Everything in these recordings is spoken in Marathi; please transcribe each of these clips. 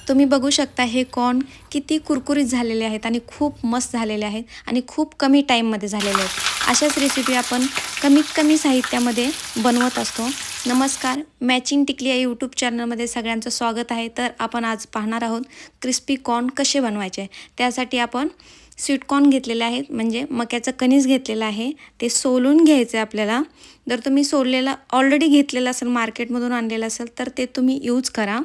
तुम्ही बघू शकता हे कॉर्न किती कुरकुरीत झालेले आहेत आणि खूप मस्त झालेले आहेत आणि खूप कमी टाईममध्ये झालेले आहेत. अशाच रेसिपी आपण कमीत कमी साहित्यामध्ये बनवत असतो. नमस्कार, मॅचिंग टिकली या यूट्यूब चॅनलमध्ये सगळ्यांचं स्वागत आहे. तर आपण आज पाहणार आहोत क्रिस्पी कॉर्न कसे बनवायचे. त्यासाठी आपण स्वीट कॉर्न घेतलेले आहेत, म्हणजे मक्याचं कणीस घेतलेलं आहे. ते सोलून घ्यायचं आहे आपल्याला. जर तुम्ही सोललेला ऑलरेडी घेतलेलं असेल, मार्केटमधून आणलेलं असेल, तर ते तुम्ही यूज करा.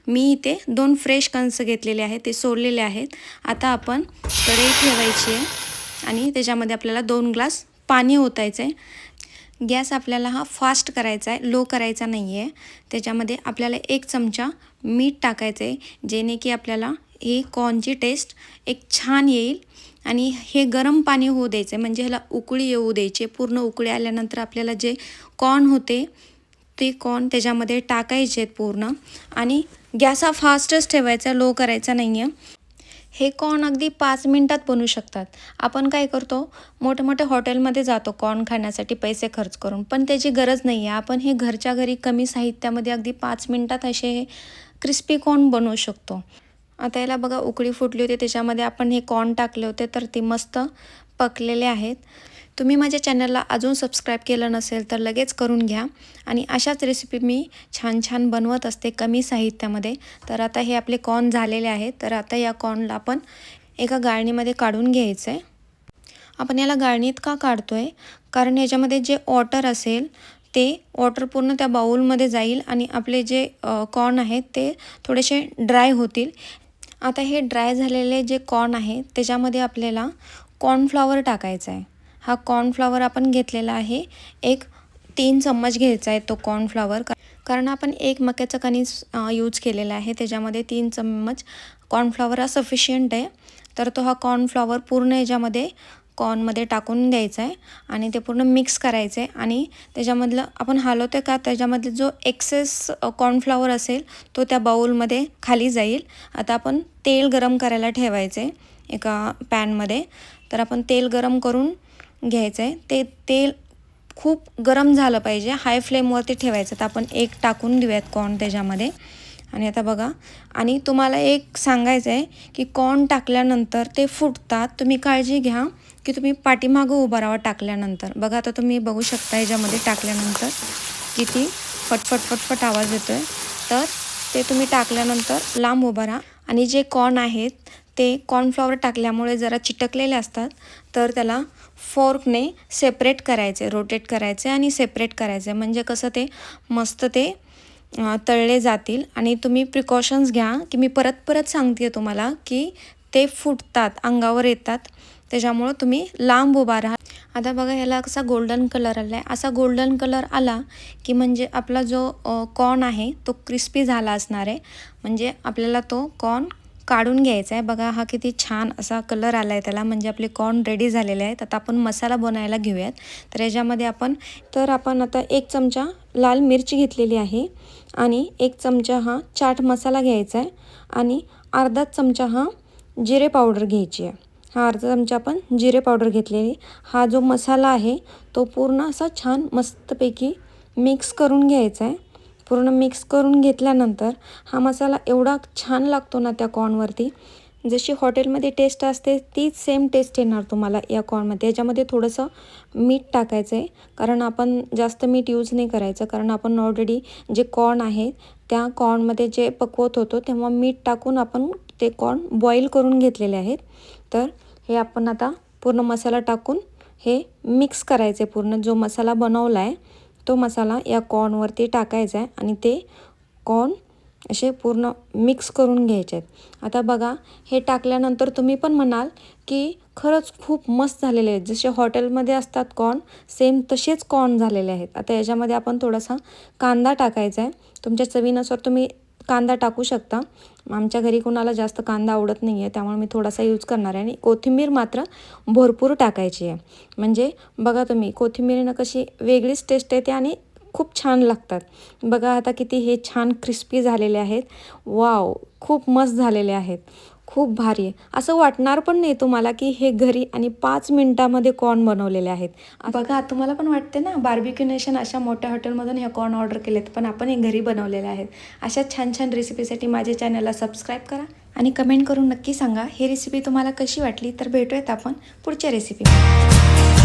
मी इथे 2 फ्रेश कणस घेतलेले आहेत, ते सोललेले आहेत. आता आपण कढई ठेवायची आहे आणि त्याच्यामध्ये आपल्याला 2 ग्लास पाणी ओतायचं आहे. गॅस आपल्याला हा फास्ट करायचा आहे, लो करायचा नाही आहे. त्याच्यामध्ये आपल्याला 1 चमचा मीठ टाकायचं आहे, जेणे की आपल्याला ही कॉर्नची टेस्ट एक छान येईल. आणि हे गरम पाणी होऊ द्यायचं आहे, म्हणजे ह्याला उकळी येऊ द्यायची. पूर्ण उकळी आल्यानंतर आपल्याला जे कॉर्न होते ते कॉर्न त्याच्यामध्ये टाकायचे आहेत पूर्ण. आणि गॅस हा फास्टच ठेवायचा, लो करायचा नाही आहे. हे कॉर्न अगदी 5 मिनटात बनवू शकतात. आपण काय करतो, मोठे-मोठे हॉटेलमध्ये जातो कॉर्न खाण्यासाठी पैसे खर्च करून, पण त्याची गरज नाही आहे. आपण हे घरच्या घरी कमी साहित्यामध्ये अगदी 5 मिनटात असे हे क्रिस्पी कॉर्न बनवू शकतो. आता याला बघा उकळी फुटली होती, त्याच्यामध्ये आपण हे कॉर्न टाकले होते, तर ते मस्त पकलेले आहेत. तुम्ही माझ्या चॅनलला अजून सबस्क्राईब केलं नसेल तर लगेच करून घ्या. आणि अशाच रेसिपी मी छान बनवत असते कमी साहित्यामध्ये. तर आता हे आपले कॉर्न झालेले आहेत. तर आता या कॉर्नला आपण एका गाळणीमध्ये काढून घ्यायचं आहे. आपण याला गाळणीत का काढतो आहे, कारण याच्यामध्ये जे वॉटर असेल ते वॉटर पूर्ण त्या बाऊलमध्ये जाईल आणि आपले जे कॉर्न आहेत ते थोडेसे ड्राय होतील. आता हे ड्राय झालेले जे कॉर्न आहे त्याच्यामध्ये आपल्याला कॉर्नफ्लॉवर टाकायचा आहे. हा कॉर्नफ्लॉवर आपण घेतलेला आहे, एक 3 चम्मच घ्यायचा आहे तो कॉर्नफ्लॉवर. कारण आपण 1 मक्याचं कणीस यूज केलेला आहे, त्याच्यामध्ये 3 चम्मच कॉर्नफ्लॉवर हा सफिशियंट आहे. तर तो हा कॉर्नफ्लॉवर पूर्ण याच्यामध्ये कॉर्नमध्ये टाकून द्यायचा आहे आणि ते पूर्ण मिक्स करायचं आहे. आणि त्याच्यामधलं आपण हलवतो का, त्याच्यामधले जो एक्सेस कॉर्नफ्लॉवर असेल तो त्या बाऊलमध्ये खाली जाईल. आता आपण तेल गरम करायला ठेवायचं आहे एका पॅनमध्ये. तर आपण तेल गरम करून घ्यायचं आहे. ते तेल खूप गरम झालं पाहिजे, हाय फ्लेमवरती ठेवायचं. तर आपण एक टाकून देऊयात कॉर्न त्याच्यामध्ये. आणि आता बघा, आणि तुम्हाला एक सांगायचं आहे की कॉर्न टाकल्यानंतर ते फुटतात. तुम्ही काळजी घ्या की तुम्ही पाठीमागं उभं राहावं टाकल्यानंतर. बघा आता तुम्ही बघू शकता याच्यामध्ये टाकल्यानंतर किती फटफट आवाज येतो आहे. तर ते तुम्ही टाकल्यानंतर लांब उभं राहा. आणि जे कॉर्न आहेत ते कॉर्नफ्लॉवर टाकल्यामुळे जरा चिटकलेले असतात, तर त्याला फोर्कने सेपरेट करायचे, रोटेट करायचे आणि सेपरेट करायचे. म्हणजे कसं ते मस्त ते तळले जातील. आणि तुम्ही प्रिकॉशन्स घ्या, की मी परत सांगते तुम्हाला की ते फुटतात, अंगावर येतात. त्याच्यामुळं तुम्ही लांब उभा राहा. आता बघा ह्याला कसा गोल्डन कलर आला आहे. असा गोल्डन कलर आला की म्हणजे आपला जो कॉर्न आहे तो क्रिस्पी झाला असणार आहे. म्हणजे आपल्याला तो कॉर्न काढून घ्यायचा आहे. बघा हा किती छान असा कलर आला आहे त्याला, म्हणजे आपले कॉर्न रेडी झालेले आहेत. आता आपण मसाला बनवायला घेऊयात. तर याच्यामध्ये आपण आता 1 चमचा लाल मिरची घेतलेली आहे आणि 1 चमचा हा चाट मसाला घ्यायचा आहे आणि अर्धा चमचा हा जिरे पावडर घ्यायची आहे. हा अर्धा चमचा आपण जिरे पावडर घेतलेली. हा जो मसाला आहे तो पूर्ण असा छान मस्तपैकी मिक्स करून घ्यायचा आहे. पूर्ण मिक्स करून घेतल्यानंतर हा मसाला एवढा छान लागतो ना त्या कॉर्नवरती, जशी हॉटेलमध्ये टेस्ट असते तीच सेम टेस्ट येणार तुम्हाला या कॉर्नमध्ये. याच्यामध्ये थोडंसं मीठ टाकायचं आहे, कारण आपण जास्त मीठ यूज नाही करायचं, कारण आपण ऑलरेडी जे कॉर्न आहे त्या कॉर्नमध्ये जे पकवत होतो तेव्हा मीठ टाकून आपण ते कॉर्न बॉईल करून घेतलेले आहेत. तर हे आपण आता पूर्ण मसाला टाकून हे मिक्स करायचे. पूर्ण जो मसाला बनवला आहे तो मसाला या कॉर्नवरती टाकायचा आहे आणि ते कॉर्न असे पूर्ण मिक्स करून घ्यायचे आहेत. आता बघा हे टाकल्यानंतर तुम्ही पण म्हणाल की खरंच खूप मस्त झालेले आहेत, जसे हॉटेलमध्ये असतात कॉर्न सेम तसेच कॉर्न झालेले आहेत. आता याच्यामध्ये आपण थोडासा कांदा टाकायचा आहे. तुमच्या चवीनुसार तुम्ही कांदा टाकू शकता. आमच्या घरी कोणाला जास्त कांदा आवडत नाही आहे, त्यामुळे मी थोडासा यूज करणार आहे. आणि कोथिंबीर मात्र भरपूर टाकायची आहे. म्हणजे बघा तुम्ही कोथिंबीरीनं कशी वेगळीच टेस्ट येते आणि खूप छान लागतात. बघा आता किती हे छान क्रिस्पी झालेले आहेत. वाव, खूप मस्त झालेले आहेत. खूप भारी आहे. असं वाटणार पण नाही तुम्हाला की हे घरी आणि 5 मिनिटामध्ये कॉर्न बनवलेले आहेत. बघा तुम्हाला पण वाटते ना बार्बिक्यू नेशन अशा मोठ्या हॉटेलमधून हे कॉर्न ऑर्डर केलेत, पण आपण हे घरी बनवलेले आहेत. अशा छान छान रेसिपीसाठी माझ्या चॅनलला सबस्क्राईब करा आणि कमेंट करून नक्की सांगा ही रेसिपी तुम्हाला कशी वाटली. तर भेटूयात आपण पुढच्या रेसिपीमध्ये.